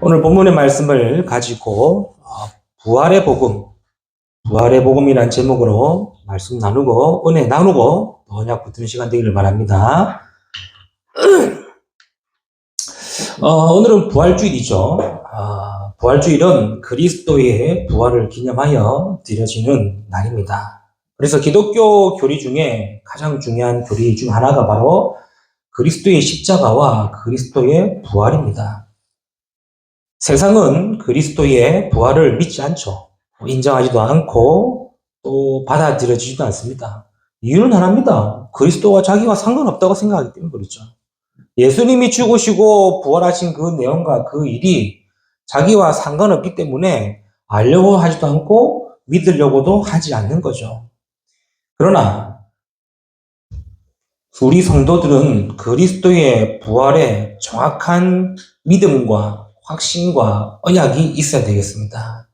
오늘 본문의 말씀을 가지고 부활의 복음이란 제목으로 말씀 나누고 은혜 나누고 언약 붙는 시간 되기를 바랍니다. 오늘은 부활주일이죠. 부활주일은 그리스도의 부활을 기념하여 드려지는 날입니다. 그래서 기독교 교리 중에 가장 중요한 교리 중 하나가 바로 그리스도의 십자가와 그리스도의 부활입니다. 세상은 그리스도의 부활을 믿지 않죠. 인정하지도 않고 또 받아들여지지도 않습니다. 이유는 하나입니다. 그리스도와 자기와 상관없다고 생각하기 때문에 그렇죠. 예수님이 죽으시고 부활하신 그 내용과 그 일이 자기와 상관없기 때문에 알려고 하지도 않고 믿으려고도 하지 않는 거죠. 그러나 우리 성도들은 그리스도의 부활에 정확한 믿음과 확신과 언약이 있어야 되겠습니다.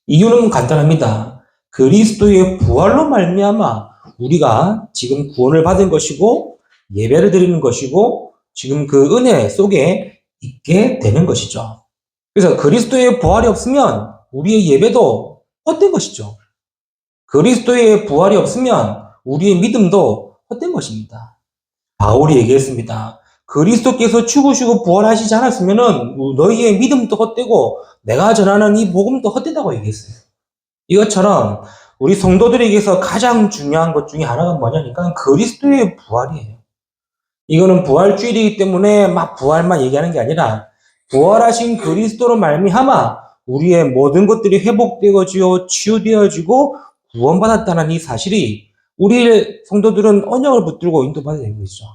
이유는 간단합니다. 그리스도의 부활로 말미암아 우리가 지금 구원을 받은 것이고 예배를 드리는 것이고 지금 그 은혜 속에 있게 되는 것이죠. 그래서 그리스도의 부활이 없으면 우리의 예배도 헛된 것이죠. 그리스도의 부활이 없으면 우리의 믿음도 헛된 것입니다. 바울이 얘기했습니다. 그리스도께서 죽으시고 부활하시지 않았으면 너희의 믿음도 헛되고 내가 전하는 이 복음도 헛되다고 얘기했어요. 이것처럼 우리 성도들에게서 가장 중요한 것 중에 하나가 뭐냐니까 그리스도의 부활이에요. 이거는 부활주일이기 때문에 막 부활만 얘기하는 게 아니라 부활하신 그리스도로 말미암아 우리의 모든 것들이 회복되어지고 치유되어지고 구원받았다는 이 사실이 우리 성도들은 언약을 붙들고 인도받아야 되는 것이죠.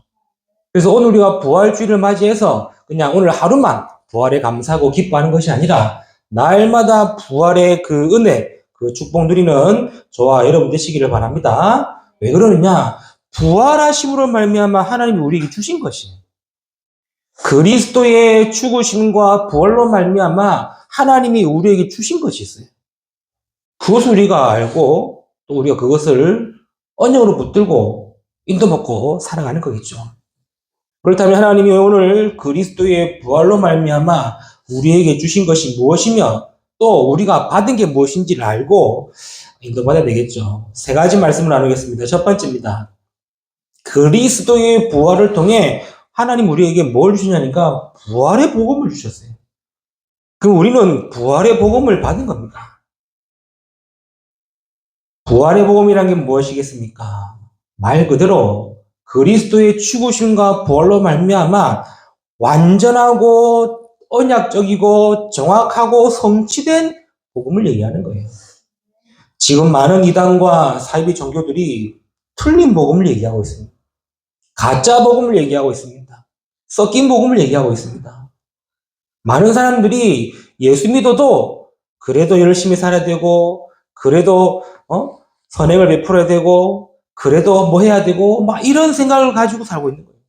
그래서 오늘 우리가 부활주일을 맞이해서 그냥 오늘 하루만 부활에 감사하고 기뻐하는 것이 아니라 날마다 부활의 그 은혜, 그 축복 누리는 저와 여러분 되시기를 바랍니다. 왜 그러느냐? 부활하심으로 말미암아 하나님이 우리에게 주신 것이에요. 그리스도의 죽으심과 부활로 말미암아 하나님이 우리에게 주신 것이 있어요. 그것을 우리가 알고 또 우리가 그것을 언약으로 붙들고 인도받고 살아가는 거겠죠. 그렇다면 하나님이 오늘 그리스도의 부활로 말미암아 우리에게 주신 것이 무엇이며 또 우리가 받은 게 무엇인지를 알고 인도받아야 되겠죠. 세 가지 말씀을 나누겠습니다. 첫 번째입니다. 그리스도의 부활을 통해 하나님 우리에게 뭘 주시냐니까 부활의 복음을 주셨어요. 그럼 우리는 부활의 복음을 받은 겁니다. 부활의 복음이란 게 무엇이겠습니까? 말 그대로 그리스도의 죽으심과 부활로 말미암아 완전하고 언약적이고 정확하고 성취된 복음을 얘기하는 거예요. 지금 많은 이단과 사이비 종교들이 틀린 복음을 얘기하고 있습니다. 가짜 복음을 얘기하고 있습니다. 섞인 복음을 얘기하고 있습니다. 많은 사람들이 예수 믿어도 그래도 열심히 살아야 되고 그래도 선행을 베풀어야 되고 그래도 뭐 해야 되고 막 이런 생각을 가지고 살고 있는 거예요.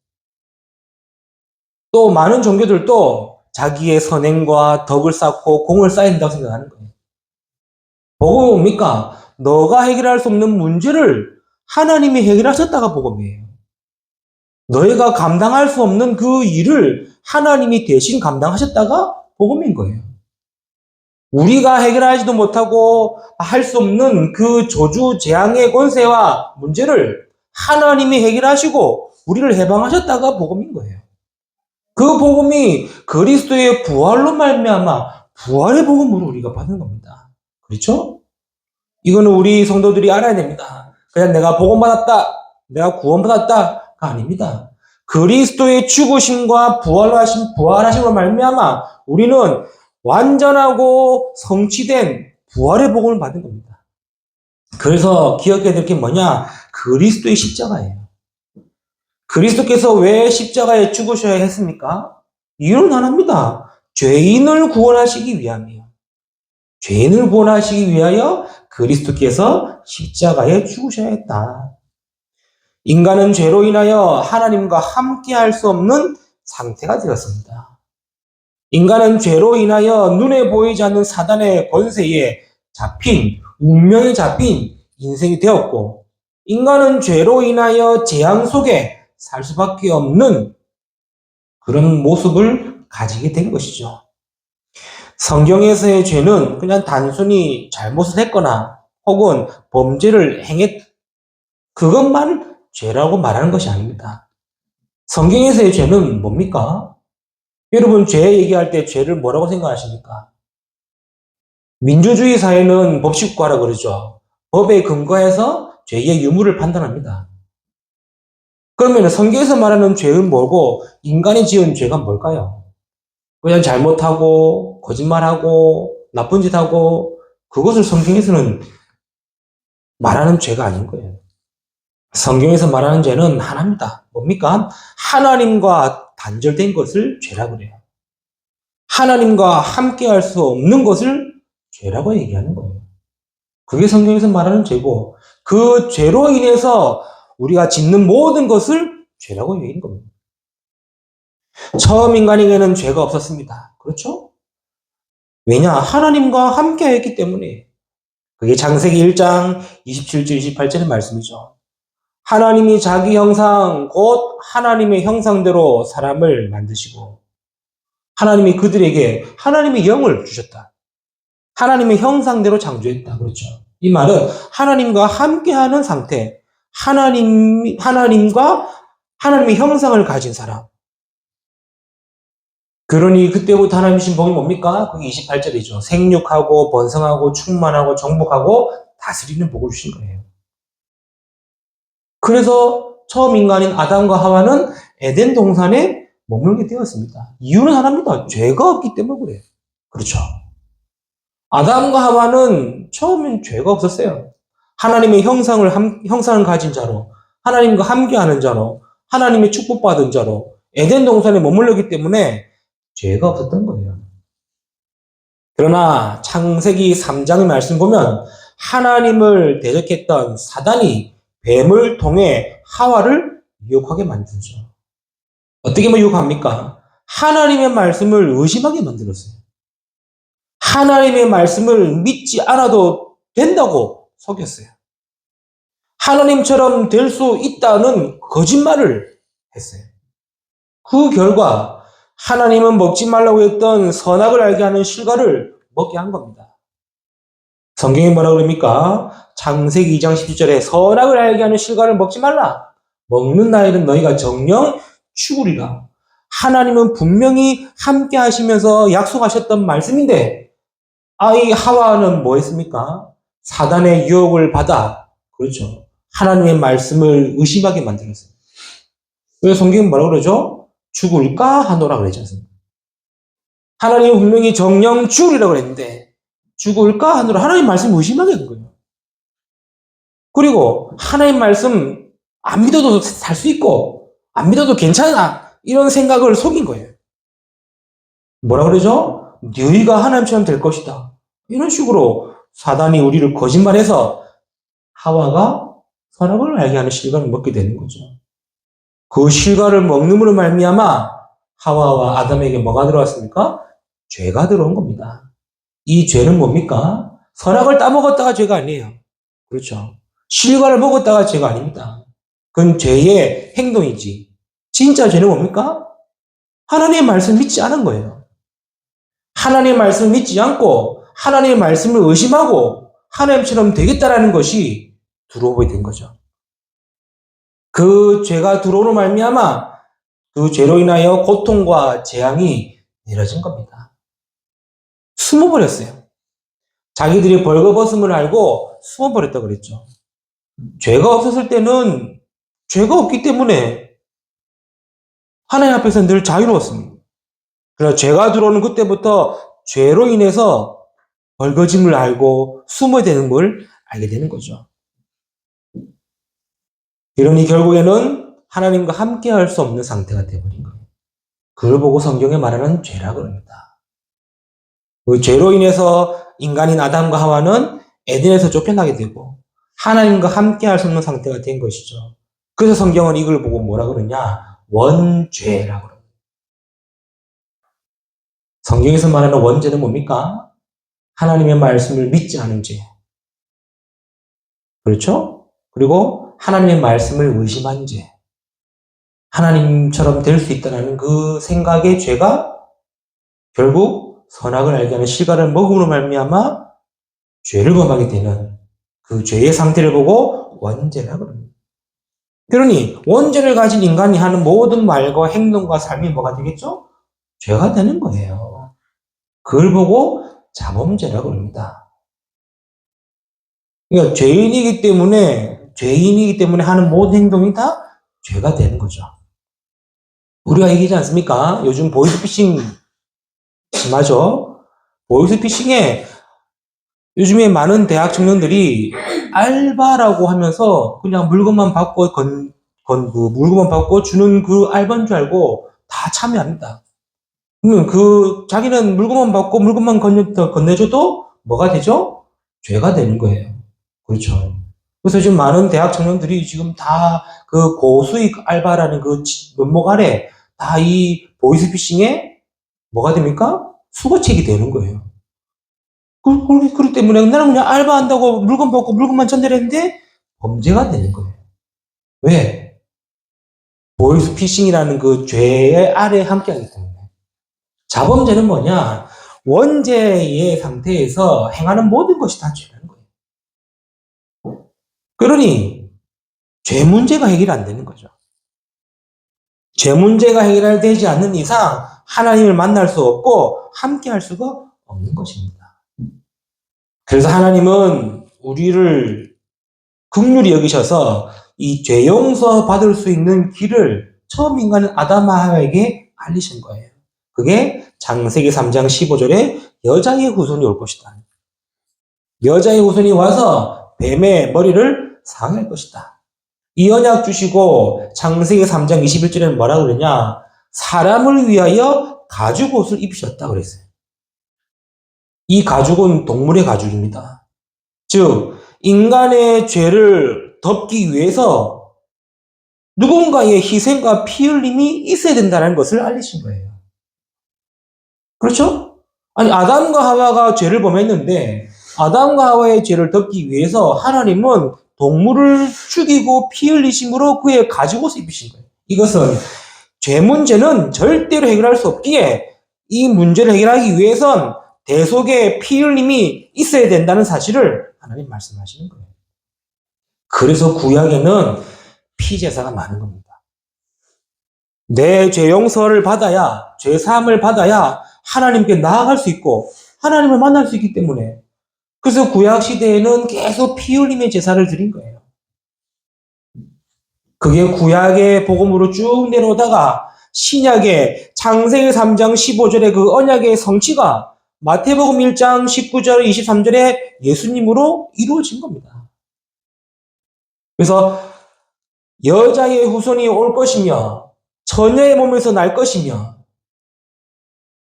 또 많은 종교들도 자기의 선행과 덕을 쌓고 공을 쌓아야 된다고 생각하는 거예요. 복음이 뭡니까? 너가 해결할 수 없는 문제를 하나님이 해결하셨다가 복음이에요. 너희가 감당할 수 없는 그 일을 하나님이 대신 감당하셨다가 복음인 거예요. 우리가 해결하지도 못하고 할 수 없는 그 저주 재앙의 권세와 문제를 하나님이 해결하시고 우리를 해방하셨다가 복음인 거예요. 그 복음이 그리스도의 부활로 말미암아 부활의 복음으로 우리가 받는 겁니다. 그렇죠? 이거는 우리 성도들이 알아야 됩니다. 그냥 내가 복음 받았다, 내가 구원 받았다가 아닙니다. 그리스도의 죽으심과 부활하심으로 말미암아 우리는 완전하고 성취된 부활의 복음을 받은 겁니다. 그래서 기억해야 될 게 뭐냐? 그리스도의 십자가예요. 그리스도께서 왜 십자가에 죽으셔야 했습니까? 이유는 하나입니다. 죄인을 구원하시기 위함이에요. 죄인을 구원하시기 위하여 그리스도께서 십자가에 죽으셔야 했다. 인간은 죄로 인하여 하나님과 함께 할 수 없는 상태가 되었습니다. 인간은 죄로 인하여 눈에 보이지 않는 사단의 권세에 잡힌, 운명에 잡힌 인생이 되었고, 인간은 죄로 인하여 재앙 속에 살 수밖에 없는 그런 모습을 가지게 된 것이죠. 성경에서의 죄는 그냥 단순히 잘못을 했거나 혹은 범죄를 그것만 죄라고 말하는 것이 아닙니다. 성경에서의 죄는 뭡니까? 여러분, 죄 얘기할 때 죄를 뭐라고 생각하십니까? 민주주의 사회는 법치국가라 그러죠. 법에 근거해서 죄의 유무를 판단합니다. 그러면 성경에서 말하는 죄는 뭐고 인간이 지은 죄가 뭘까요? 그냥 잘못하고 거짓말하고 나쁜 짓 하고 그것을 성경에서는 말하는 죄가 아닌 거예요. 성경에서 말하는 죄는 하나입니다. 뭡니까? 하나님과 단절된 것을 죄라고 그래요. 하나님과 함께 할 수 없는 것을 죄라고 얘기하는 거예요. 그게 성경에서 말하는 죄고 그 죄로 인해서 우리가 짓는 모든 것을 죄라고 얘기하는 겁니다. 처음 인간에게는 죄가 없었습니다. 그렇죠? 왜냐? 하나님과 함께 했기 때문에. 그게 창세기 1장 27절 28절의 말씀이죠. 하나님이 자기 형상 곧 하나님의 형상대로 사람을 만드시고 하나님이 그들에게 하나님의 영을 주셨다. 하나님의 형상대로 창조했다. 그렇죠. 이 말은 하나님과 함께하는 상태, 하나님과 하나님의 형상을 가진 사람. 그러니 그때부터 하나님 주신 복이 뭡니까? 그게 28절이죠. 생육하고 번성하고 충만하고 정복하고 다스리는 복을 주신 거예요. 그래서 처음 인간인 아담과 하와는 에덴 동산에 머물게 되었습니다. 이유는 하나입니다. 죄가 없기 때문에 그래요. 그렇죠. 아담과 하와는 처음엔 죄가 없었어요. 하나님의 형상을 가진 자로, 하나님과 함께하는 자로, 하나님의 축복받은 자로 에덴 동산에 머물렀기 때문에 죄가 없었던 거예요. 그러나 창세기 3장의 말씀 보면 하나님을 대적했던 사단이 뱀을 통해 하와를 유혹하게 만들죠. 어떻게 유혹합니까? 하나님의 말씀을 의심하게 만들었어요. 하나님의 말씀을 믿지 않아도 된다고 속였어요. 하나님처럼 될 수 있다는 거짓말을 했어요. 그 결과 하나님은 먹지 말라고 했던 선악을 알게 하는 실과를 먹게 한 겁니다. 성경이 뭐라고 그럽니까? 창세기 2장 17절에 선악을 알게 하는 실과를 먹지 말라. 먹는 날에는 너희가 정녕 죽으리라. 하나님은 분명히 함께 하시면서 약속하셨던 말씀인데 이 하와는 뭐 했습니까? 사단의 유혹을 받아 그렇죠. 하나님의 말씀을 의심하게 만들었어요. 그래서 성경은 뭐라고 그러죠? 죽을까 하노라 그러지 않습니까? 하나님은 분명히 정령 죽으리라고 그랬는데 죽을까 하노라 하나님 말씀을 의심하게 한 거예요. 그리고 하나님 말씀 안 믿어도 살 수 있고 안 믿어도 괜찮아 이런 생각을 속인 거예요. 뭐라 그러죠? 너희가 하나님처럼 될 것이다. 이런 식으로 사단이 우리를 거짓말해서 하와가 선악을 알게 하는 실과를 먹게 되는 거죠. 그 실과를 먹는으로 말미암아 하와와 아담에게 뭐가 들어왔습니까? 죄가 들어온 겁니다. 이 죄는 뭡니까? 선악을 따먹었다가 죄가 아니에요. 그렇죠. 실과를 먹었다가 죄가 아닙니다. 그건 죄의 행동이지. 진짜 죄는 뭡니까? 하나님의 말씀 믿지 않은 거예요. 하나님의 말씀을 믿지 않고 하나님의 말씀을 의심하고 하나님처럼 되겠다라는 것이 들어오게 된 거죠. 그 죄가 들어오로 말미암아 그 죄로 인하여 고통과 재앙이 내려진 겁니다. 숨어버렸어요. 자기들이 벌거벗음을 알고 숨어버렸다고 그랬죠. 죄가 없었을 때는 죄가 없기 때문에 하나님 앞에서 늘 자유로웠습니다. 그러나 죄가 들어오는 그때부터 죄로 인해서 벌거짐을 알고 숨어야 되는 걸 알게 되는 거죠. 이러니 결국에는 하나님과 함께 할 수 없는 상태가 되어버린 거예요. 그걸 보고 성경에 말하는 죄라고 합니다. 그 죄로 인해서 인간인 아담과 하와는 에덴에서 쫓겨나게 되고 하나님과 함께 할 수 없는 상태가 된 것이죠. 그래서 성경은 이걸 보고 뭐라 그러냐? 원죄라고 합니다. 성경에서 말하는 원죄는 뭡니까? 하나님의 말씀을 믿지 않은 죄. 그렇죠? 그리고 하나님의 말씀을 의심한 죄. 하나님처럼 될 수 있다는 그 생각의 죄가 결국 선악을 알게 하는 실과를 먹음으로 말미암아 죄를 범하게 되는 그 죄의 상태를 보고 원죄라고 합니다. 그러니 원죄를 가진 인간이 하는 모든 말과 행동과 삶이 뭐가 되겠죠? 죄가 되는 거예요. 그걸 보고 자범죄라고 합니다. 그러니까 죄인이기 때문에 하는 모든 행동이 다 죄가 되는 거죠. 우리가 얘기하지 않습니까? 요즘 보이스피싱 심하죠? 보이스피싱에 요즘에 많은 대학 청년들이 알바라고 하면서 그냥 물건만 받고 물건만 받고 주는 그 알바인 줄 알고 다 참여합니다. 그러면 자기는 물건만 받고 물건만 건네줘도 뭐가 되죠? 죄가 되는 거예요. 그렇죠. 그래서 지금 많은 대학 청년들이 지금 다 그 고수익 알바라는 그 면목 아래 다 이 보이스피싱에 뭐가 됩니까? 수거책이 되는 거예요. 그렇기 때문에 나는 그냥 알바한다고 물건 받고 물건만 전달했는데 범죄가 되는 거예요. 왜? 보이스피싱이라는 그 죄의 아래에 함께하기 때문에. 자범죄는 뭐냐? 원죄의 상태에서 행하는 모든 것이 다 죄라는 거예요. 그러니 죄 문제가 해결이 안 되는 거죠. 죄 문제가 해결되지 않는 이상 하나님을 만날 수 없고 함께 할 수가 없는 것입니다. 그래서 하나님은 우리를 긍휼히 여기셔서 이 죄 용서 받을 수 있는 길을 처음 인간은 아담과 하와에게 알리신 거예요. 그게 창세기 3장 15절에 여자의 후손이 올 것이다. 여자의 후손이 와서 뱀의 머리를 상할 것이다. 이 언약 주시고 창세기 3장 21절에는 뭐라고 그러냐? 사람을 위하여 가죽옷을 입으셨다 그랬어요. 이 가죽은 동물의 가죽입니다. 즉 인간의 죄를 덮기 위해서 누군가의 희생과 피 흘림이 있어야 된다는 것을 알리신 거예요. 그렇죠? 아니 아담과 하와가 죄를 범했는데 아담과 하와의 죄를 덮기 위해서 하나님은 동물을 죽이고 피 흘리심으로 그의 가죽옷을 입으신 거예요. 이것은 죄 문제는 절대로 해결할 수 없기에 이 문제를 해결하기 위해선 대속의 피 흘림이 있어야 된다는 사실을 하나님 말씀하시는 거예요. 그래서 구약에는 피제사가 많은 겁니다. 내 죄 용서를 받아야, 죄 사함을 받아야 하나님께 나아갈 수 있고 하나님을 만날 수 있기 때문에 그래서 구약 시대에는 계속 피 흘림의 제사를 드린 거예요. 그게 구약의 복음으로 쭉 내려오다가 신약의 창세기 3장 15절의 그 언약의 성취가 마태복음 1장 19절 23절에 예수님으로 이루어진 겁니다. 그래서 여자의 후손이 올 것이며 처녀의 몸에서 날 것이며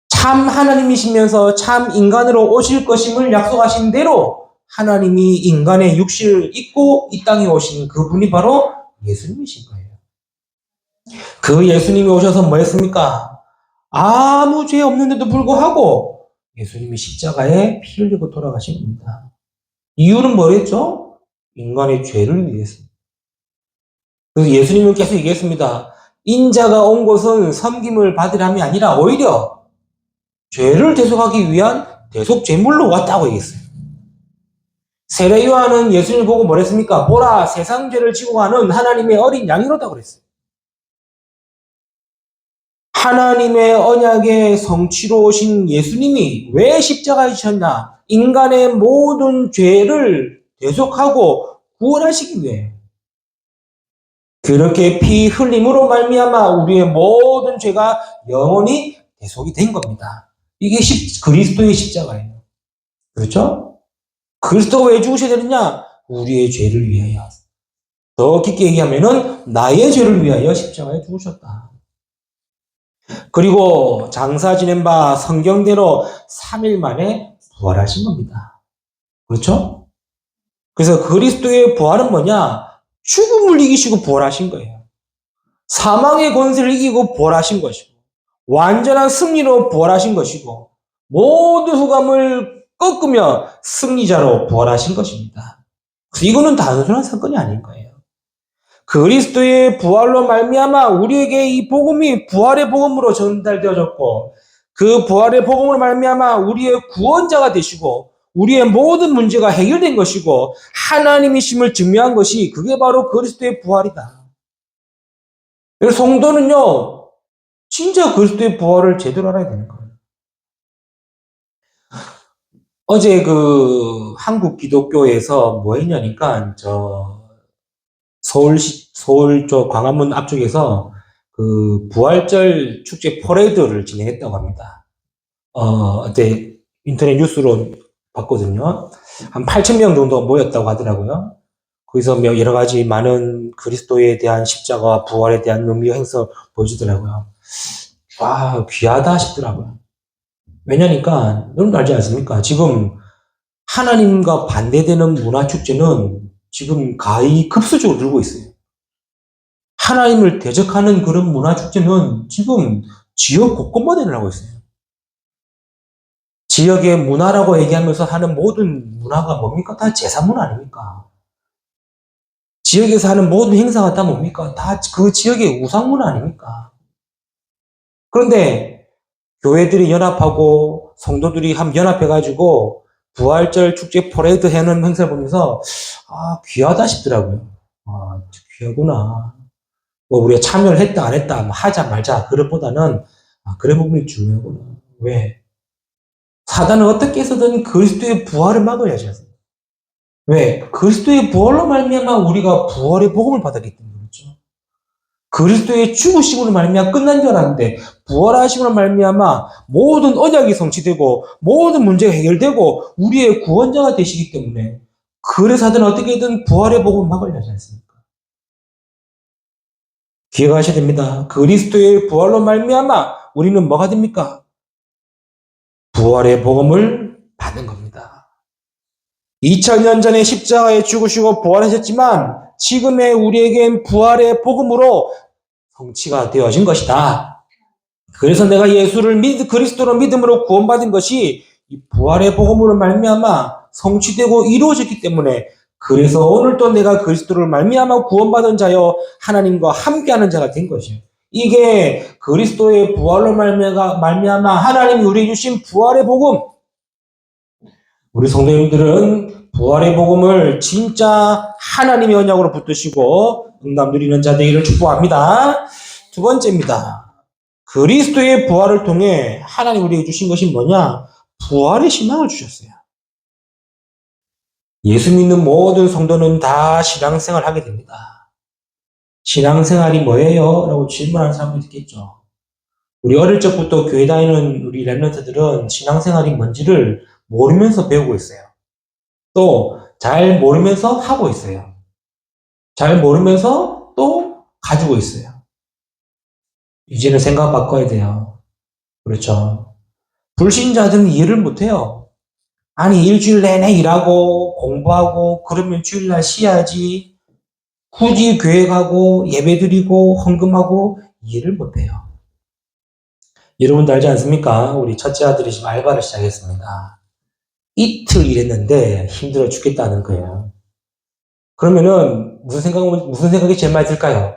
참 하나님이시면서 참 인간으로 오실 것임을 약속하신 대로 하나님이 인간의 육신을 입고 이 땅에 오신 그분이 바로 예수님이신 거예요. 그 예수님이 오셔서 뭐 했습니까? 아무 죄 없는데도 불구하고 예수님이 십자가에 피 흘리고 돌아가신 겁니다. 이유는 뭐였죠? 인간의 죄를 위해서. 그래서 예수님은 계속 얘기했습니다. 인자가 온 것은 섬김을 받으람이 아니라 오히려 죄를 대속하기 위한 대속 제물로 왔다고 얘기했어요. 세례 요한은 예수님을 보고 뭐랬습니까? 보라, 세상 죄를 지고 가는 하나님의 어린 양이로다 그랬어요. 하나님의 언약의 성취로 오신 예수님이 왜 십자가에 지셨냐? 인간의 모든 죄를 대속하고 구원하시기 위해. 그렇게 피 흘림으로 말미암아 우리의 모든 죄가 영원히 대속이 된 겁니다. 이게 그리스도의 십자가예요. 그렇죠? 그리스도가 왜 죽으셔야 되느냐? 우리의 죄를 위하여. 더 깊게 얘기하면은 나의 죄를 위하여 십자가에 죽으셨다. 그리고 장사 지낸 바 성경대로 3일 만에 부활하신 겁니다. 그렇죠? 그래서 그리스도의 부활은 뭐냐? 죽음을 이기시고 부활하신 거예요. 사망의 권세를 이기고 부활하신 것이고 완전한 승리로 부활하신 것이고 모든 흑암을 꺾으며 승리자로 부활하신 것입니다. 그래서 이거는 단순한 사건이 아닌 거예요. 그리스도의 부활로 말미암아 우리에게 이 복음이 부활의 복음으로 전달되어졌고 그 부활의 복음으로 말미암아 우리의 구원자가 되시고 우리의 모든 문제가 해결된 것이고 하나님이심을 증명한 것이 그게 바로 그리스도의 부활이다. 그래서 성도는요, 진짜 그리스도의 부활을 제대로 알아야 되는 거예요. 어제 그 한국 기독교에서 뭐 했냐니까 서울 쪽 광화문 앞쪽에서 그 부활절 축제 퍼레이드를 진행했다고 합니다. 어제 인터넷 뉴스로 봤거든요. 한 8천 명 정도 모였다고 하더라고요. 거기서 여러 가지 많은 그리스도에 대한 십자가와 부활에 대한 의미 행사 보여주더라고요. 와, 귀하다 싶더라고요. 왜냐니까, 여러분 알지 않습니까? 지금 하나님과 반대되는 문화축제는 지금 가히 급수적으로 늘고 있어요. 하나님을 대적하는 그런 문화축제는 지금 지역 곳곳마다 일어나고 있어요. 지역의 문화라고 얘기하면서 하는 모든 문화가 뭡니까? 다 제사문화 아닙니까? 지역에서 하는 모든 행사가 다 뭡니까? 다 그 지역의 우상문화 아닙니까? 그런데 교회들이 연합하고 성도들이 연합해가지고 부활절 축제 퍼레이드 해는 행사를 보면서 귀하다 싶더라고요. 귀하구나. 뭐 우리가 참여를 했다 안 했다 뭐 하자 말자 그것보다는 그런 부분이 중요하구나. 왜? 사단은 어떻게 해서든 그리스도의 부활을 막아야지 않습니까? 왜? 그리스도의 부활로 말미암아 우리가 부활의 복음을 받았기 때문에 그렇죠. 그리스도의 죽으심으로 말미암아 끝난 줄 알았는데 부활하심으로 말미암아 모든 언약이 성취되고 모든 문제가 해결되고 우리의 구원자가 되시기 때문에 그래서 사단은 어떻게든 부활의 복음을 막으려 하지 않습니까? 기억하셔야 됩니다. 그리스도의 부활로 말미암아 우리는 뭐가 됩니까? 부활의 복음을 받는 겁니다. 2000년 전에 십자가에 죽으시고 부활하셨지만 지금의 우리에겐 부활의 복음으로 성취가 되어진 것이다. 그래서 내가 예수를 그리스도로 믿음으로 구원받은 것이 이 부활의 복음으로 말미암아 성취되고 이루어졌기 때문에 그래서 오늘 또 내가 그리스도를 말미암아 구원받은 자여 하나님과 함께하는 자가 된 것이에요. 이게 그리스도의 부활로 말미암아 하나님이 우리에게 주신 부활의 복음. 우리 성도님들은 부활의 복음을 진짜 하나님의 언약으로 붙드시고 응답 누리는 자 되기를 축복합니다. 두 번째입니다. 그리스도의 부활을 통해 하나님 우리에게 주신 것이 뭐냐? 부활의 신앙을 주셨어요. 예수 믿는 모든 성도는 다 신앙생활을 하게 됩니다. 신앙생활이 뭐예요? 라고 질문하는 사람도 있겠죠. 우리 어릴 적부터 교회 다니는 우리 랩런트들은 신앙생활이 뭔지를 모르면서 배우고 있어요. 또 잘 모르면서 하고 있어요. 잘 모르면서 또 가지고 있어요. 이제는 생각 바꿔야 돼요. 그렇죠. 불신자들은 이해를 못해요. 아니 일주일 내내 일하고 공부하고 그러면 주일날 쉬어야지. 굳이 교회 가고 예배 드리고 헌금하고 이해를 못해요. 여러분도 알지 않습니까? 우리 첫째 아들이 지금 알바를 시작했습니다. 이틀 일했는데 힘들어 죽겠다는 거예요. 그러면은 무슨 생각이 제일 많이 들까요?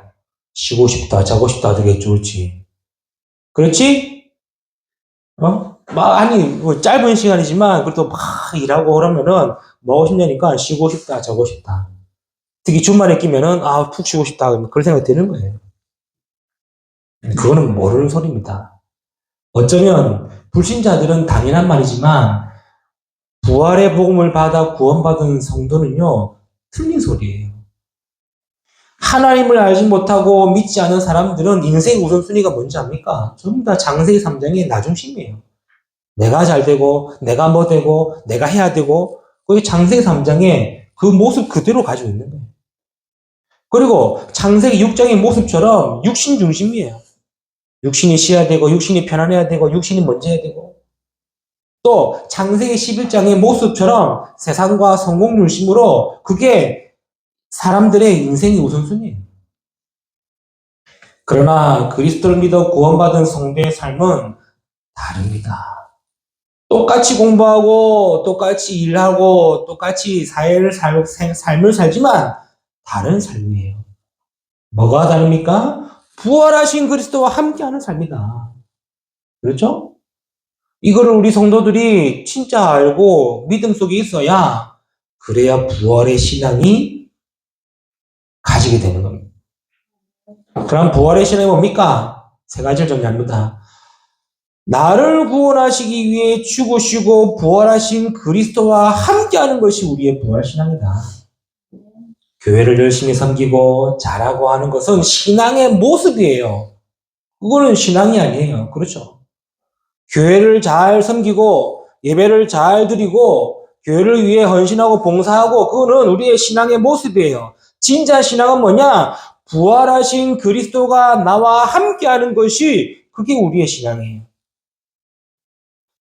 쉬고 싶다, 자고 싶다 되겠죠, 그렇지? 그렇지? 아니, 뭐 짧은 시간이지만, 그래도 막 일하고 그러면은, 뭐 하고 싶냐니까, 쉬고 싶다, 자고 싶다. 특히 주말에 끼면은, 푹 쉬고 싶다. 그런 생각이 드는 거예요. 그거는 모르는 소리입니다. 어쩌면, 불신자들은 당연한 말이지만, 부활의 복음을 받아 구원받은 성도는요, 틀린 소리예요. 하나님을 알지 못하고 믿지 않은 사람들은 인생 우선순위가 뭔지 압니까? 전부 다 장세기 3장의 나중심이에요. 내가 잘 되고, 내가 뭐 되고, 내가 해야 되고, 거기 창세기 3장에 그 모습 그대로 가지고 있는 거예요. 그리고 창세기 6장의 모습처럼 육신 중심이에요. 육신이 쉬어야 되고, 육신이 편안해야 되고, 육신이 먼저 해야 되고. 또 창세기 11장의 모습처럼 세상과 성공 중심으로 그게 사람들의 인생의 우선순위예요. 그러나 그리스도를 믿어 구원받은 성도의 삶은 다릅니다. 똑같이 공부하고 똑같이 일하고 똑같이 삶을 살지만 다른 삶이에요. 뭐가 다릅니까? 부활하신 그리스도와 함께하는 삶이다. 그렇죠? 이거를 우리 성도들이 진짜 알고 믿음 속에 있어야 그래야 부활의 신앙이 가지게 되는 겁니다. 그럼 부활의 신앙이 뭡니까? 세 가지를 정리합니다. 나를 구원하시기 위해 죽으시고 부활하신 그리스도와 함께하는 것이 우리의 부활신앙이다. 교회를 열심히 섬기고 잘하고 하는 것은 신앙의 모습이에요. 그거는 신앙이 아니에요. 그렇죠? 교회를 잘 섬기고 예배를 잘 드리고 교회를 위해 헌신하고 봉사하고 그거는 우리의 신앙의 모습이에요. 진짜 신앙은 뭐냐? 부활하신 그리스도가 나와 함께하는 것이 그게 우리의 신앙이에요.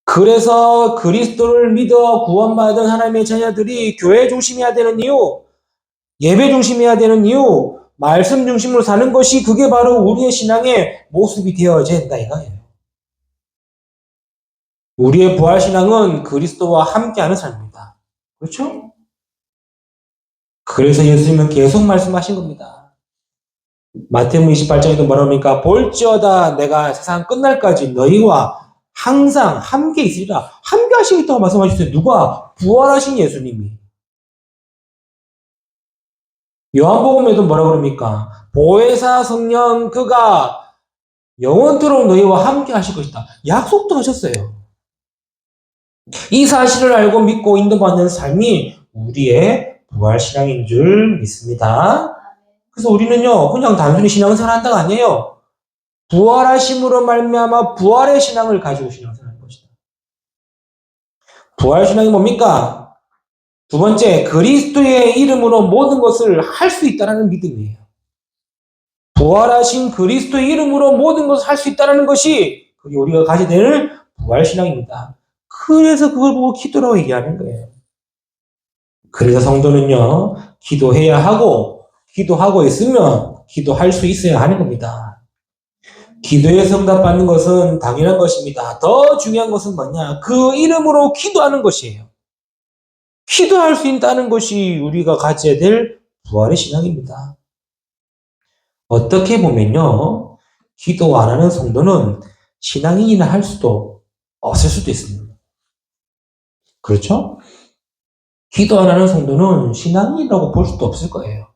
그래서 그리스도를 믿어 구원받은 하나님의 자녀들이 교회 중심이어야 되는 이유, 예배 중심이어야 되는 이유, 말씀 중심으로 사는 것이 그게 바로 우리의 신앙의 모습이 되어야 된다 이거예요. 우리의 부활신앙은 그리스도와 함께하는 삶입니다. 그렇죠? 그래서 예수님은 계속 말씀하신 겁니다. 마태복음 28장에도 뭐라 합니까? 볼지어다 내가 세상 끝날까지 너희와 항상 함께 있으리라. 함께 하시겠다고 말씀하셨어요. 누가? 부활하신 예수님이. 요한복음에도 뭐라 그럽니까? 보혜사 성령 그가 영원토록 너희와 함께 하실 것이다. 약속도 하셨어요. 이 사실을 알고 믿고 인도받는 삶이 우리의 부활신앙인 줄 믿습니다. 그래서 우리는요, 그냥 단순히 신앙생활 한다가 아니에요. 부활하심으로 말미암아 부활의 신앙을 가지고 신앙생활하는 것이다. 부활신앙이 뭡니까? 두 번째, 그리스도의 이름으로 모든 것을 할 수 있다는 믿음이에요. 부활하신 그리스도의 이름으로 모든 것을 할 수 있다는 것이 그게 우리가 가져야 될 부활신앙입니다. 그래서 그걸 보고 기도라고 얘기하는 거예요. 그래서 성도는요, 기도해야 하고, 기도하고 있으면 기도할 수 있어야 하는 겁니다. 기도에 응답받는 것은 당연한 것입니다. 더 중요한 것은 뭐냐? 그 이름으로 기도하는 것이에요. 기도할 수 있다는 것이 우리가 가져야 될 부활의 신앙입니다. 어떻게 보면요, 기도 안 하는 성도는 신앙인이나 할 수도 없을 수도 있습니다. 그렇죠? 기도 안 하는 성도는 신앙인이라고 볼 수도 없을 거예요.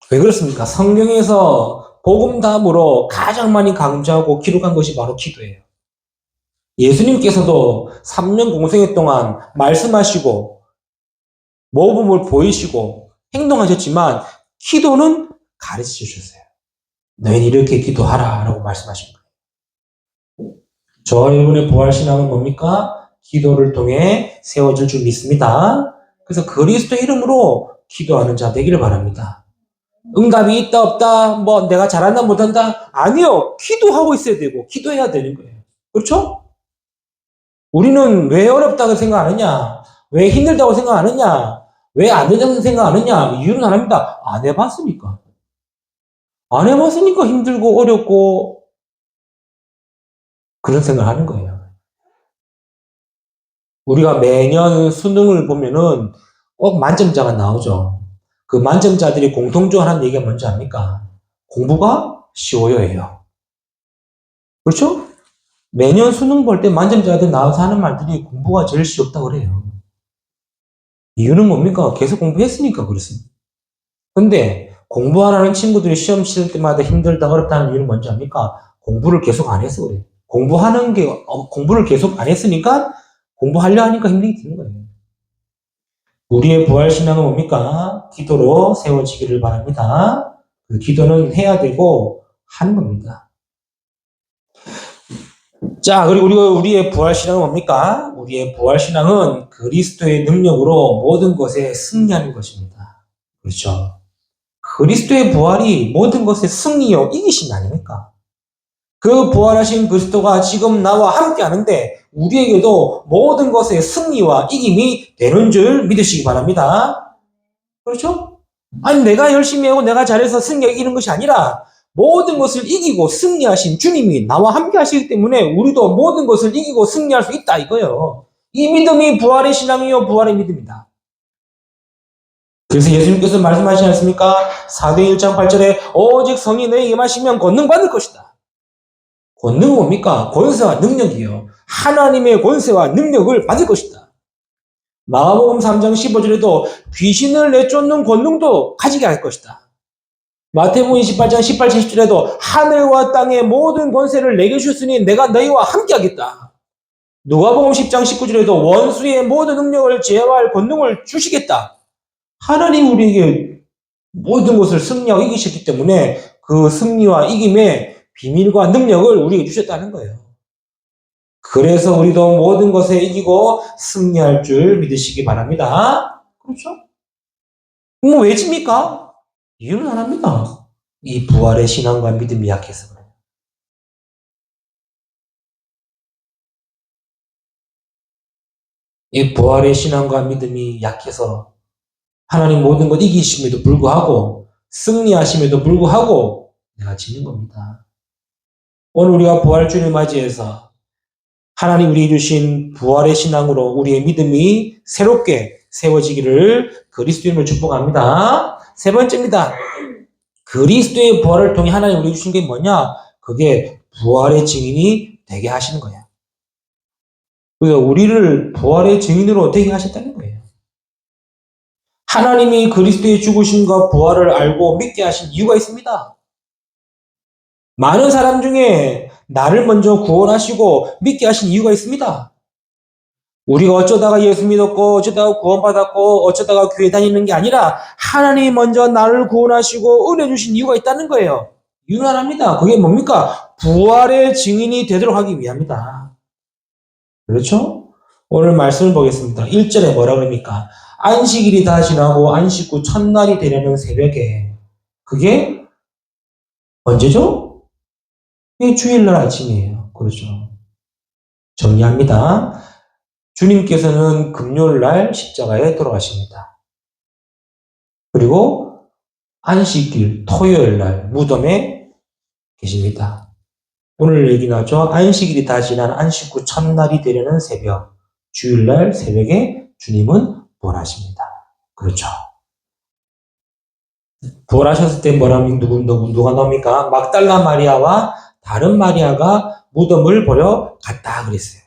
왜 그렇습니까? 성경에서 복음담으로 가장 많이 강조하고 기록한 것이 바로 기도예요. 예수님께서도 3년 공생애 동안 말씀하시고 모범을 보이시고 행동하셨지만 기도는 가르쳐 주셨어요. 너희는 이렇게 기도하라 라고 말씀하신 거예요. 저와 여러분의 부활신앙은 뭡니까? 기도를 통해 세워질 줄 믿습니다. 그래서 그리스도 이름으로 기도하는 자 되기를 바랍니다. 응답이 있다 없다 뭐 내가 잘한다 못한다 아니요. 기도하고 있어야 되고 기도해야 되는 거예요. 그렇죠? 우리는 왜 어렵다고 생각하느냐? 왜 힘들다고 생각하느냐? 왜 안 된다고 생각하느냐? 이유는 하나입니다. 안 해봤으니까. 안 해봤으니까 힘들고 어렵고 그런 생각을 하는 거예요. 우리가 매년 수능을 보면은 꼭 만점자가 나오죠. 그 만점자들이 공통적으로 하는 얘기가 뭔지 압니까? 공부가 쉬워요예요. 그렇죠? 매년 수능 볼 때 만점자들 나와서 하는 말들이 공부가 제일 쉬웠다고 그래요. 이유는 뭡니까? 계속 공부했으니까 그렇습니다. 근데 공부하라는 친구들이 시험 치를 때마다 힘들다 어렵다는 이유는 뭔지 압니까? 공부를 계속 안 해서 그래요. 공부를 계속 안 했으니까 공부하려 하니까 힘들게 되는 거예요. 우리의 부활신앙은 뭡니까? 기도로 세워지기를 바랍니다. 그 기도는 해야 되고 하는 겁니다. 자, 그리고 우리의 부활신앙은 뭡니까? 우리의 부활신앙은 그리스도의 능력으로 모든 것에 승리하는 것입니다. 그렇죠? 그리스도의 부활이 모든 것에 승리요, 이기신 아닙니까? 그 부활하신 그리스도가 지금 나와 함께 하는데 우리에게도 모든 것에 승리와 이김이 되는 줄 믿으시기 바랍니다. 그렇죠? 아니 내가 열심히 하고 내가 잘해서 승리하고 이기는 것이 아니라 모든 것을 이기고 승리하신 주님이 나와 함께 하시기 때문에 우리도 모든 것을 이기고 승리할 수 있다 이거예요. 이 믿음이 부활의 신앙이요 부활의 믿음이다. 그래서 예수님께서 말씀하시지 않습니까? 사도행 1장 8절에 오직 성이 너에게 임하시면 권능 받을 것이다. 권능은 뭡니까? 권세와 능력이요. 하나님의 권세와 능력을 받을 것이다. 마가복음 3장 15절에도 귀신을 내쫓는 권능도 가지게 할 것이다. 마태복음 28장 18, 20절에도 하늘과 땅의 모든 권세를 내게 주셨으니 내가 너희와 함께 하겠다. 누가복음 10장 19절에도 원수의 모든 능력을 제어할 권능을 주시겠다. 하나님 우리에게 모든 것을 승리하고 이기셨기 때문에 그 승리와 이김의 비밀과 능력을 우리에게 주셨다는 거예요. 그래서 우리도 모든 것에 이기고 승리할 줄 믿으시기 바랍니다. 그렇죠? 뭐 왜 집니까? 이유는 하나입니다. 이 부활의 신앙과 믿음이 약해서 그래요. 이 부활의 신앙과 믿음이 약해서 하나님 모든 것 이기심에도 불구하고 승리하심에도 불구하고 내가 지는 겁니다. 오늘 우리가 부활주를 맞이해서 하나님 우리에게 주신 부활의 신앙으로 우리의 믿음이 새롭게 세워지기를 그리스도인으로 축복합니다. 세 번째입니다. 그리스도의 부활을 통해 하나님 우리에게 주신 게 뭐냐? 그게 부활의 증인이 되게 하시는 거야. 그래서 우리를 부활의 증인으로 되게 하셨다는 거예요. 하나님이 그리스도의 죽으심과 부활을 알고 믿게 하신 이유가 있습니다. 많은 사람 중에 나를 먼저 구원하시고 믿게 하신 이유가 있습니다. 우리가 어쩌다가 예수 믿었고 어쩌다가 구원받았고 어쩌다가 교회 다니는 게 아니라 하나님이 먼저 나를 구원하시고 은혜 주신 이유가 있다는 거예요. 이유는 하나입니다. 그게 뭡니까? 부활의 증인이 되도록 하기 위함이다. 그렇죠? 오늘 말씀을 보겠습니다. 1절에 뭐라 그럽니까? 안식일이 다 지나고 안식 후 첫날이 되려는 새벽에 그게 언제죠? 그게 주일날 아침이에요. 그렇죠? 정리합니다. 주님께서는 금요일날 십자가에 돌아가십니다. 그리고 안식일 토요일날 무덤에 계십니다. 오늘 얘기 나죠? 안식일이 다 지난 안식 후 첫날이 되려는 새벽, 주일날 새벽에 주님은 부활하십니다. 그렇죠? 부활하셨을 때 누가 나옵니까? 막달라 마리아와 다른 마리아가 무덤을 보러 갔다 그랬어요.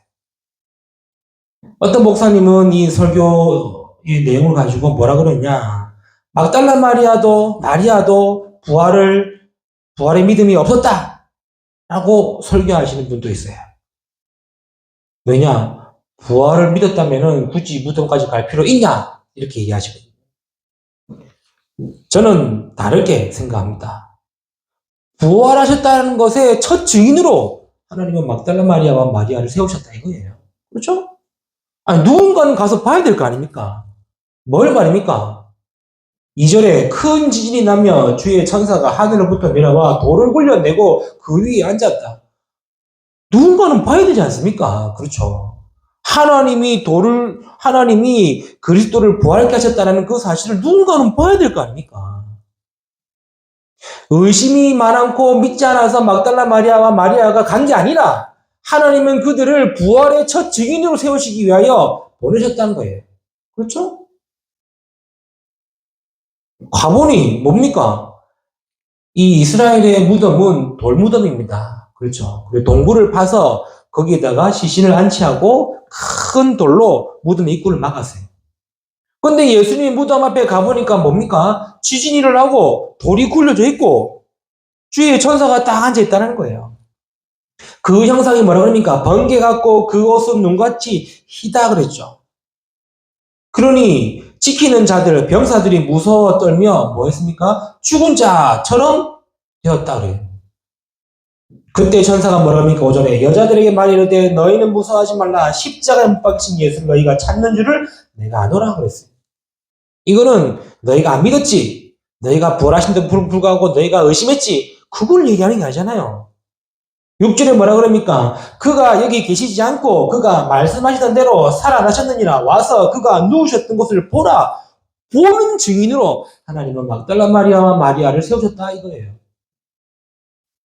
어떤 목사님은 이 설교의 내용을 가지고 뭐라 그러냐? 막달라 마리아도 부활의 믿음이 없었다! 라고 설교하시는 분도 있어요. 왜냐? 부활을 믿었다면 굳이 무덤까지 갈 필요 있냐? 이렇게 얘기하시거든요. 저는 다르게 생각합니다. 부활하셨다는 것의 첫 증인으로 하나님은 막달라 마리아와 마리아를 세우셨다 이거예요. 그렇죠? 아니, 누군가는 가서 봐야 될 거 아닙니까? 뭘 말입니까? 2절에 큰 지진이 나며 주의 천사가 하늘로부터 내려와 돌을 굴려내고 그 위에 앉았다. 누군가는 봐야 되지 않습니까? 그렇죠. 하나님이 그리스도를 부활케 하셨다는 그 사실을 누군가는 봐야 될 거 아닙니까? 의심이 많고 믿지 않아서 막달라 마리아와 마리아가 간 게 아니라 하나님은 그들을 부활의 첫 증인으로 세우시기 위하여 보내셨다는 거예요. 그렇죠? 가보니 뭡니까? 이 이스라엘의 무덤은 돌무덤입니다. 그렇죠? 그리고 동굴을 파서 거기에다가 시신을 안치하고 큰 돌로 무덤 입구를 막았어요. 근데 예수님 무덤 앞에 가보니까 뭡니까? 지진이 일어나고 돌이 굴려져 있고 주위에 천사가 딱 앉아 있다는 거예요. 그 형상이 뭐라 그럽니까? 번개 같고 그 옷은 눈같이 희다 그랬죠. 그러니 지키는 자들, 병사들이 무서워 떨며 뭐 했습니까? 죽은 자처럼 되었다 그래요. 그때 천사가 뭐라 합니까? 5절에 여자들에게 말이르되 너희는 무서워하지 말라. 십자가에 못 박히신 예수를 너희가 찾는 줄을 내가 아노라 그랬어요. 이거는 너희가 안 믿었지. 너희가 부활하신 데 불구하고 너희가 의심했지. 그걸 얘기하는 게 아니잖아요. 6절에 뭐라 그럽니까? 그가 여기 계시지 않고 그가 말씀하시던 대로 살아나셨느니라. 와서 그가 누우셨던 곳을 보라. 보는 증인으로 하나님은 막달라 마리아와 마리아를 세우셨다 이거예요.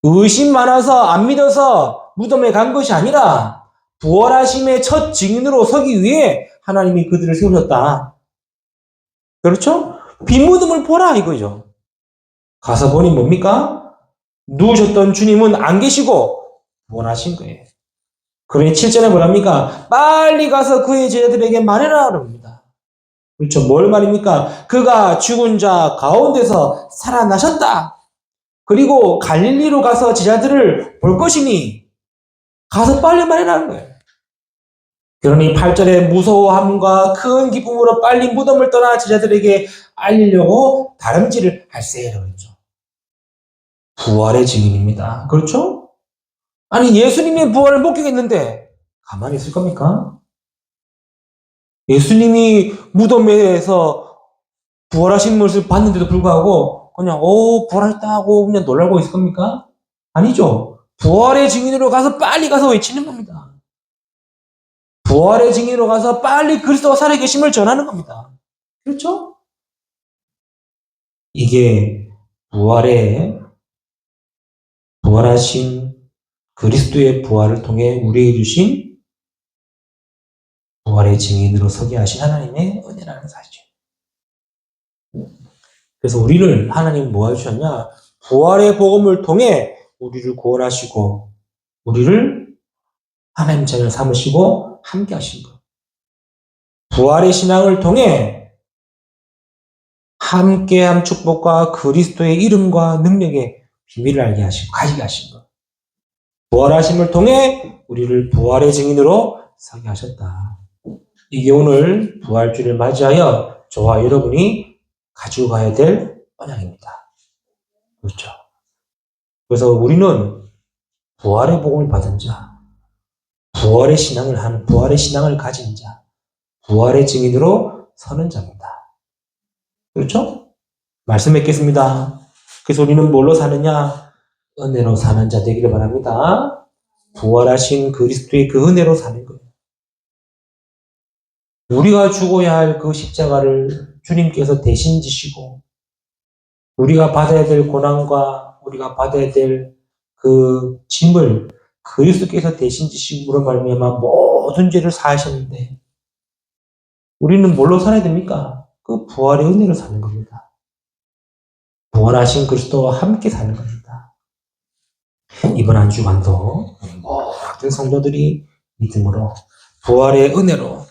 의심 많아서 안 믿어서 무덤에 간 것이 아니라 부활하심의 첫 증인으로 서기 위해 하나님이 그들을 세우셨다. 그렇죠? 빈 무덤을 보라 이거죠. 가서 보니 뭡니까? 누우셨던 주님은 안 계시고 원하신 거예요. 그러니 7절에 뭐랍니까? 빨리 가서 그의 제자들에게 말해라 그럽니다. 그렇죠. 뭘 말입니까? 그가 죽은 자 가운데서 살아나셨다. 그리고 갈릴리로 가서 제자들을 볼 것이니 가서 빨리 말해라는 거예요. 그러니 8절에 무서워함과 큰 기쁨으로 빨리 무덤을 떠나 제자들에게 알리려고 다름질을 할세라고 했죠. 부활의 증인입니다. 그렇죠? 아니 예수님의 부활을 목격했는데 가만히 있을 겁니까? 예수님이 무덤에서 부활하신 모습을 봤는데도 불구하고 그냥 부활했다 하고 그냥 놀라고 있을 겁니까? 아니죠. 부활의 증인으로 가서 빨리 가서 외치는 겁니다. 부활의 증인으로 가서 빨리 그리스도가 살아계심을 전하는 겁니다. 그렇죠? 이게 부활하신 그리스도의 부활을 통해 우리에게 주신 부활의 증인으로 서게 하신 하나님의 은혜라는 사실. 그래서 우리를 하나님 뭐 해주셨냐? 부활의 복음을 통해 우리를 구원하시고 우리를 하나님 자녀 삼으시고 함께 하신 것. 부활의 신앙을 통해 함께한 축복과 그리스도의 이름과 능력의 비밀을 알게 하시고 가지게 하신 것. 부활하심을 통해 우리를 부활의 증인으로 서게 하셨다. 이게 오늘 부활주를 맞이하여 저와 여러분이 가지고 가야 될 언약입니다. 그렇죠? 그래서 우리는 부활의 복음을 받은 자, 부활의 신앙을 가진 자, 부활의 증인으로 서는 자입니다. 그렇죠? 말씀 맺겠습니다. 그래서 우리는 뭘로 사느냐? 은혜로 사는 자 되기를 바랍니다. 부활하신 그리스도의 그 은혜로 사는 거예요. 우리가 죽어야 할 그 십자가를 주님께서 대신 지시고 우리가 받아야 될 고난과 우리가 받아야 될 그 짐을 그리스도께서 대신 지시고로 말미암아 모든 죄를 사하셨는데 우리는 뭘로 살아야 됩니까? 그 부활의 은혜로 사는 겁니다. 부활하신 그리스도와 함께 사는 겁니다. 이번 한 주간도 모든 성도들이 믿음으로 부활의 은혜로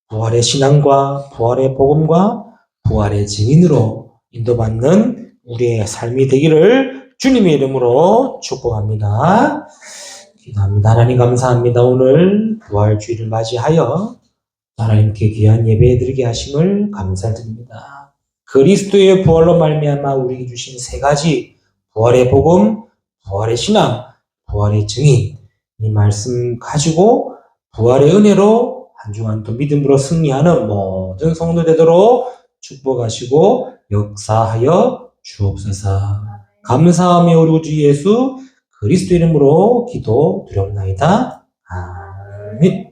부활의 신앙과 부활의 복음과 부활의 증인으로 인도받는 우리의 삶이 되기를 주님의 이름으로 축복합니다. 기도합니다. 하나님 감사합니다. 오늘 부활주의를 맞이하여 하나님께 귀한 예배 드리게 하심을 감사드립니다. 그리스도의 부활로 말미암아 우리에게 주신 세 가지 부활의 복음, 부활의 신앙, 부활의 증인 이 말씀 가지고 부활의 은혜로 한 주간 또 믿음으로 승리하는 모든 성도 되도록 축복하시고 역사하여 주옵소서. 감사하며 우리 주 예수 그리스도 이름으로 기도 드렸나이다. 아멘.